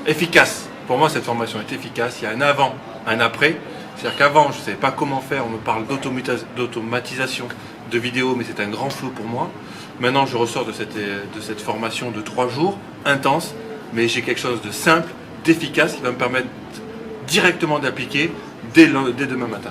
efficace. Pour moi, cette formation est efficace. Il y a un avant, un après. C'est-à-dire qu'avant, je ne savais pas comment faire. On me parle d'automatisation de vidéos, mais c'est un grand flou pour moi. Maintenant, je ressors de cette formation de 3 jours, intense, mais j'ai quelque chose de simple, d'efficace, qui va me permettre directement d'appliquer dès demain matin.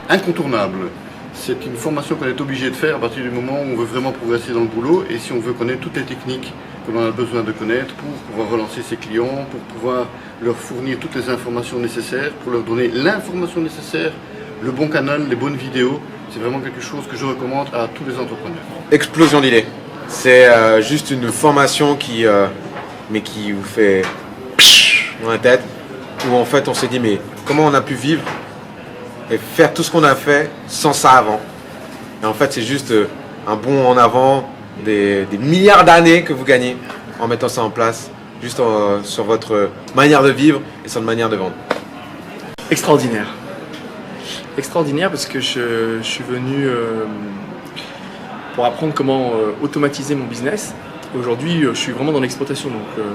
Incontournable. C'est une formation qu'on est obligé de faire à partir du moment où on veut vraiment progresser dans le boulot et si on veut connaître toutes les techniques que l'on a besoin de connaître pour pouvoir relancer ses clients, pour pouvoir leur fournir toutes les informations nécessaires, pour leur donner l'information nécessaire, le bon canal, les bonnes vidéos. C'est vraiment quelque chose que je recommande à tous les entrepreneurs. Explosion d'idées. C'est juste une formation qui vous fait dans la tête, où en fait on s'est dit mais comment on a pu vivre et faire tout ce qu'on a fait sans ça avant. Et en fait c'est juste un bond en avant, des milliards d'années que vous gagnez en mettant ça en place, juste sur votre manière de vivre et sur votre manière de vendre. Extraordinaire. Extraordinaire parce que je suis venu pour apprendre comment automatiser mon business. Aujourd'hui, je suis vraiment dans l'exploitation, donc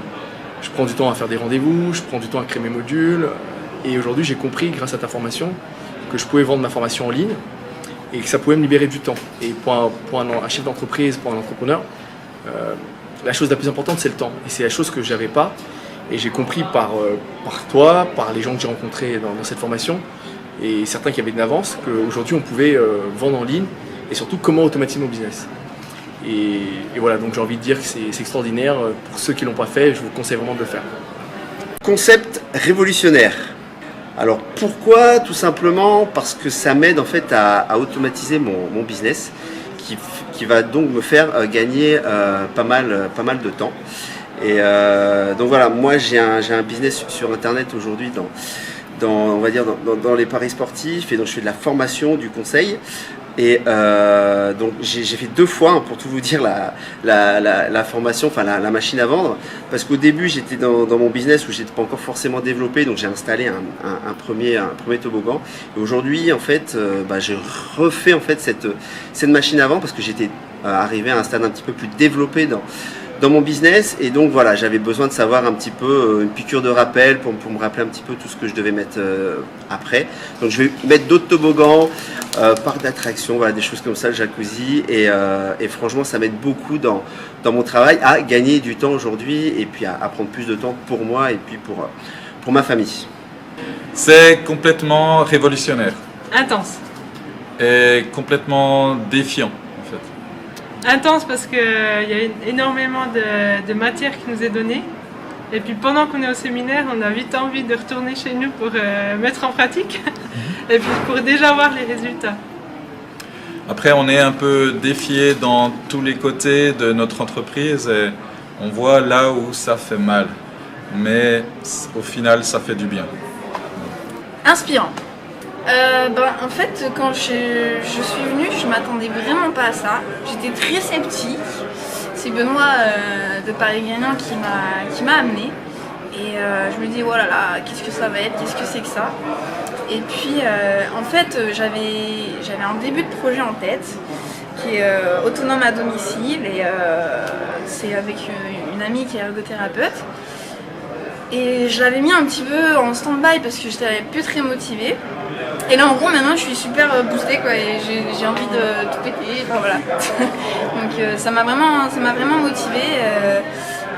je prends du temps à faire des rendez-vous, je prends du temps à créer mes modules. Et aujourd'hui, j'ai compris, grâce à ta formation, que je pouvais vendre ma formation en ligne et que ça pouvait me libérer du temps. Et pour un chef d'entreprise, pour un entrepreneur, la chose la plus importante, c'est le temps. Et c'est la chose que je n'avais pas. Et j'ai compris par toi, par les gens que j'ai rencontrés dans cette formation, et certains qui avaient une avance, qu'aujourd'hui on pouvait vendre en ligne et surtout comment automatiser mon business. Et voilà, donc j'ai envie de dire que c'est extraordinaire. Pour ceux qui ne l'ont pas fait, je vous conseille vraiment de le faire. Concept révolutionnaire. Alors pourquoi? Tout simplement parce que ça m'aide en fait à automatiser mon business qui va donc me faire gagner pas mal de temps. Et donc voilà, moi j'ai un business sur internet aujourd'hui on va dire dans les paris sportifs, et donc je fais de la formation, du conseil. Et donc j'ai fait 2 fois, hein, pour tout vous dire, la formation, enfin la machine à vendre, parce qu'au début j'étais dans mon business où j'étais pas encore forcément développé, donc j'ai installé un premier toboggan. Et aujourd'hui en fait, j'ai refait en fait cette machine à vendre parce que j'étais arrivé à un stade un petit peu plus développé dans mon business, et donc voilà, j'avais besoin de savoir un petit peu, une piqûre de rappel pour me rappeler un petit peu tout ce que je devais mettre après. Donc je vais mettre d'autres toboggans, parcs d'attractions, voilà, des choses comme ça, le jacuzzi, et franchement ça m'aide beaucoup dans mon travail à gagner du temps aujourd'hui, et puis à prendre plus de temps pour moi et puis pour ma famille. C'est complètement révolutionnaire. Intense. Et complètement défiant. Intense parce qu'il y a énormément de matière qui nous est donnée. Et puis pendant qu'on est au séminaire, on a vite envie de retourner chez nous pour mettre en pratique. Et puis pour déjà voir les résultats. Après, on est un peu défié dans tous les côtés de notre entreprise et on voit là où ça fait mal. Mais au final, ça fait du bien. Inspirant. En fait, quand je suis venue, je ne m'attendais vraiment pas à ça. J'étais très sceptique. C'est Benoît de Paris-Guénin qui m'a amenée. Et je me dis, oh là là, qu'est-ce que ça va être? Qu'est-ce que c'est que ça? Et puis, en fait, j'avais un début de projet en tête qui est autonome à domicile. Et c'est avec une amie qui est ergothérapeute. Et je l'avais mis un petit peu en stand-by parce que j'étais plus très motivée. Et là en gros maintenant je suis super boostée quoi, et j'ai envie de tout péter, enfin voilà. Donc ça m'a vraiment motivée,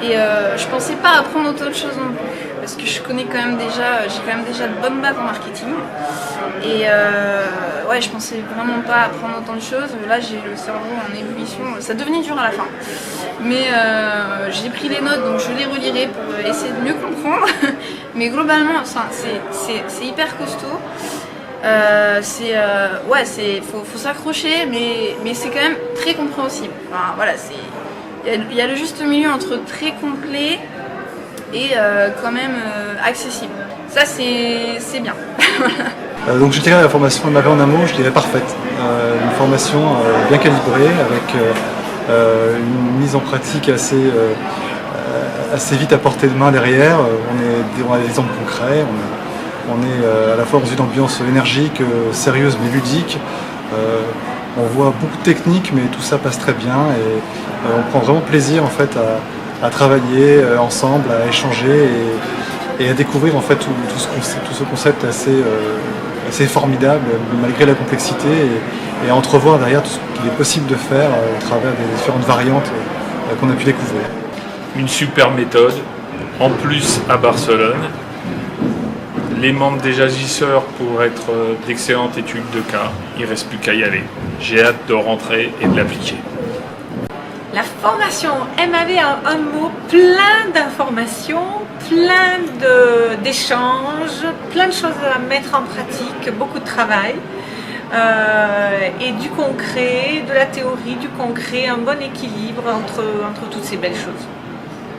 et je pensais pas apprendre autant de choses non plus. Parce que j'ai quand même déjà de bonnes bases en marketing. Et je pensais vraiment pas apprendre autant de choses. Là j'ai le cerveau en ébullition, ça devenait dur à la fin. Mais j'ai pris les notes, donc je les relirai pour essayer de mieux comprendre. Mais globalement, c'est hyper costaud. Faut s'accrocher, mais c'est quand même très compréhensible. Enfin, voilà, il y a le juste milieu entre très complet et quand même accessible. Ça, c'est bien. Donc je dirais la formation MAV en un mot, je dirais parfaite. Une formation bien calibrée, avec une mise en pratique assez vite à portée de main derrière. On a des exemples concrets. On est à la fois dans une ambiance énergique, sérieuse mais ludique. On voit beaucoup de techniques, mais tout ça passe très bien, et on prend vraiment plaisir en fait à travailler ensemble, à échanger et à découvrir en fait tout ce concept assez formidable malgré la complexité et à entrevoir derrière tout ce qu'il est possible de faire au travers des différentes variantes qu'on a pu découvrir. Une super méthode, en plus à Barcelone. Les membres des agisseurs pour être d'excellentes études de cas, il ne reste plus qu'à y aller. J'ai hâte de rentrer et de l'appliquer. La formation MAV a un mot, plein d'informations, plein d'échanges, plein de choses à mettre en pratique, beaucoup de travail et du concret, de la théorie, du concret, un bon équilibre entre toutes ces belles choses.